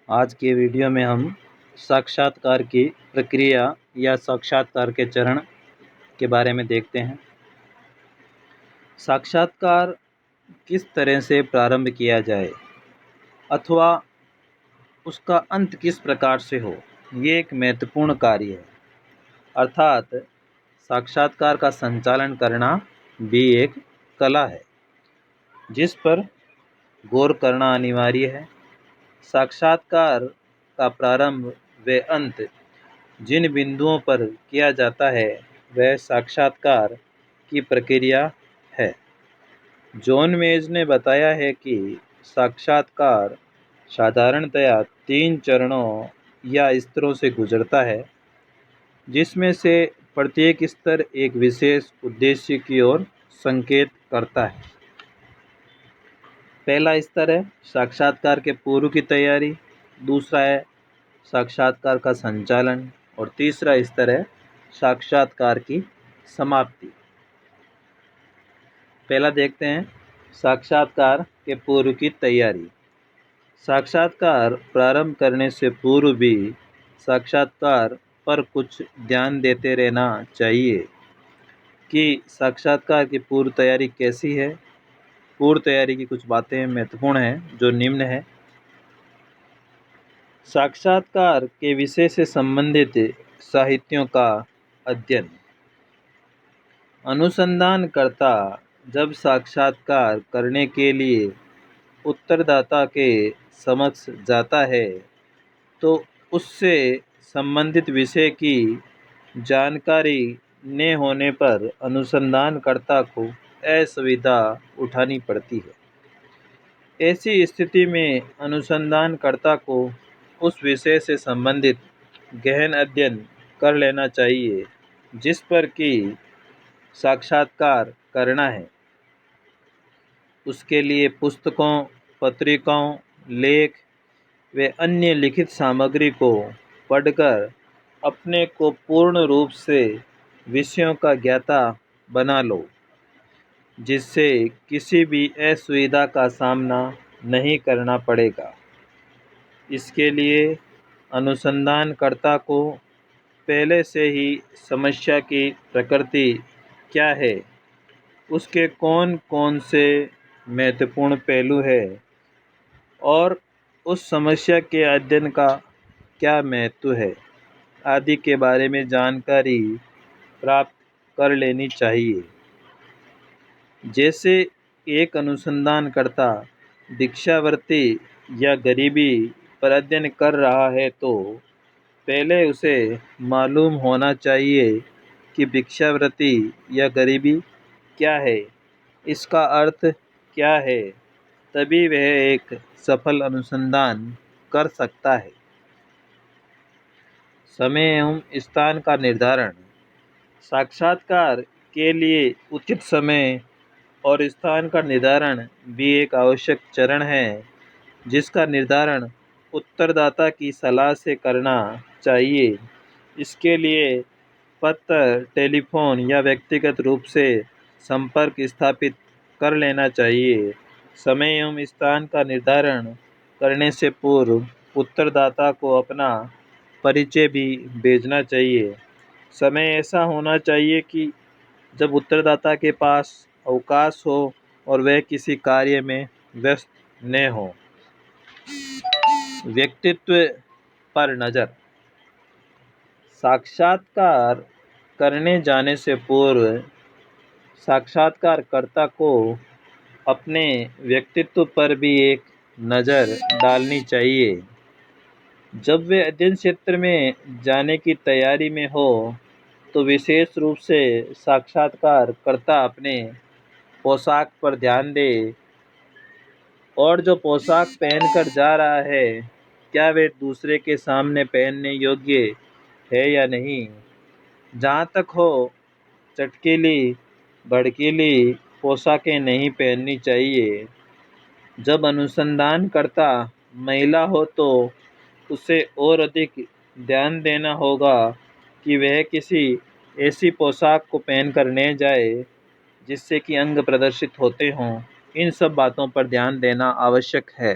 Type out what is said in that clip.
आज के वीडियो में हम साक्षात्कार की प्रक्रिया या साक्षात्कार के चरण के बारे में देखते हैं। साक्षात्कार किस तरह से प्रारंभ किया जाए अथवा उसका अंत किस प्रकार से हो, ये एक महत्वपूर्ण कार्य है। अर्थात साक्षात्कार का संचालन करना भी एक कला है जिस पर गौर करना अनिवार्य है। साक्षात्कार का प्रारंभ व अंत जिन बिंदुओं पर किया जाता है वह साक्षात्कार की प्रक्रिया है। जॉन मेज ने बताया है कि साक्षात्कार साधारणतया 3 चरणों या स्तरों से गुजरता है, जिसमें से प्रत्येक स्तर एक विशेष उद्देश्य की ओर संकेत करता है। पहला स्तर है साक्षात्कार के पूर्व की तैयारी, दूसरा है साक्षात्कार का संचालन और तीसरा स्तर है साक्षात्कार की समाप्ति। पहला देखते हैं साक्षात्कार के पूर्व की तैयारी। साक्षात्कार प्रारंभ करने से पूर्व भी साक्षात्कार पर कुछ ध्यान देते रहना चाहिए कि साक्षात्कार की पूर्व तैयारी कैसी है। पूर्व तैयारी की कुछ बातें महत्वपूर्ण हैं जो निम्न है। साक्षात्कार के विषय से संबंधित साहित्यों का अध्ययन। अनुसंधानकर्ता जब साक्षात्कार करने के लिए उत्तरदाता के समक्ष जाता है तो उससे संबंधित विषय की जानकारी न होने पर अनुसंधानकर्ता को असुविधा उठानी पड़ती है। ऐसी स्थिति में अनुसंधानकर्ता को उस विषय से संबंधित गहन अध्ययन कर लेना चाहिए जिस पर कि साक्षात्कार करना है। उसके लिए पुस्तकों, पत्रिकाओं, लेख व अन्य लिखित सामग्री को पढ़कर अपने को पूर्ण रूप से विषयों का ज्ञाता बना लो, जिससे किसी भी असुविधा का सामना नहीं करना पड़ेगा। इसके लिए अनुसंधानकर्ता को पहले से ही समस्या की प्रकृति क्या है, उसके कौन कौन से महत्वपूर्ण पहलू है और उस समस्या के अध्ययन का क्या महत्व है आदि के बारे में जानकारी प्राप्त कर लेनी चाहिए। जैसे एक अनुसंधानकर्ता भिक्षावृत्ति या गरीबी पर अध्ययन कर रहा है तो पहले उसे मालूम होना चाहिए कि भिक्षावृत्ति या गरीबी क्या है, इसका अर्थ क्या है, तभी वह एक सफल अनुसंधान कर सकता है। समय एवं स्थान का निर्धारण। साक्षात्कार के लिए उचित समय और स्थान का निर्धारण भी एक आवश्यक चरण है, जिसका निर्धारण उत्तरदाता की सलाह से करना चाहिए। इसके लिए पत्र, टेलीफोन या व्यक्तिगत रूप से संपर्क स्थापित कर लेना चाहिए। समय एवं स्थान का निर्धारण करने से पूर्व उत्तरदाता को अपना परिचय भी भेजना चाहिए। समय ऐसा होना चाहिए कि जब उत्तरदाता के पास अवकाश हो और वह किसी कार्य में व्यस्त न हो। व्यक्तित्व पर नज़र। साक्षात्कार करने जाने से पूर्व साक्षात्कारकर्ता को अपने व्यक्तित्व पर भी एक नज़र डालनी चाहिए। जब वे अध्ययन क्षेत्र में जाने की तैयारी में हो तो विशेष रूप से साक्षात्कारकर्ता अपने पोशाक पर ध्यान दे और जो पोशाक पहनकर जा रहा है क्या वे दूसरे के सामने पहनने योग्य है या नहीं। जहाँ तक हो चटकीली, भड़कीली पोशाकें नहीं पहननी चाहिए। जब अनुसंधानकर्ता महिला हो तो उसे और अधिक ध्यान देना होगा कि वह किसी ऐसी पोशाक को पहनकर न जाए जिससे कि अंग प्रदर्शित होते हों। इन सब बातों पर ध्यान देना आवश्यक है।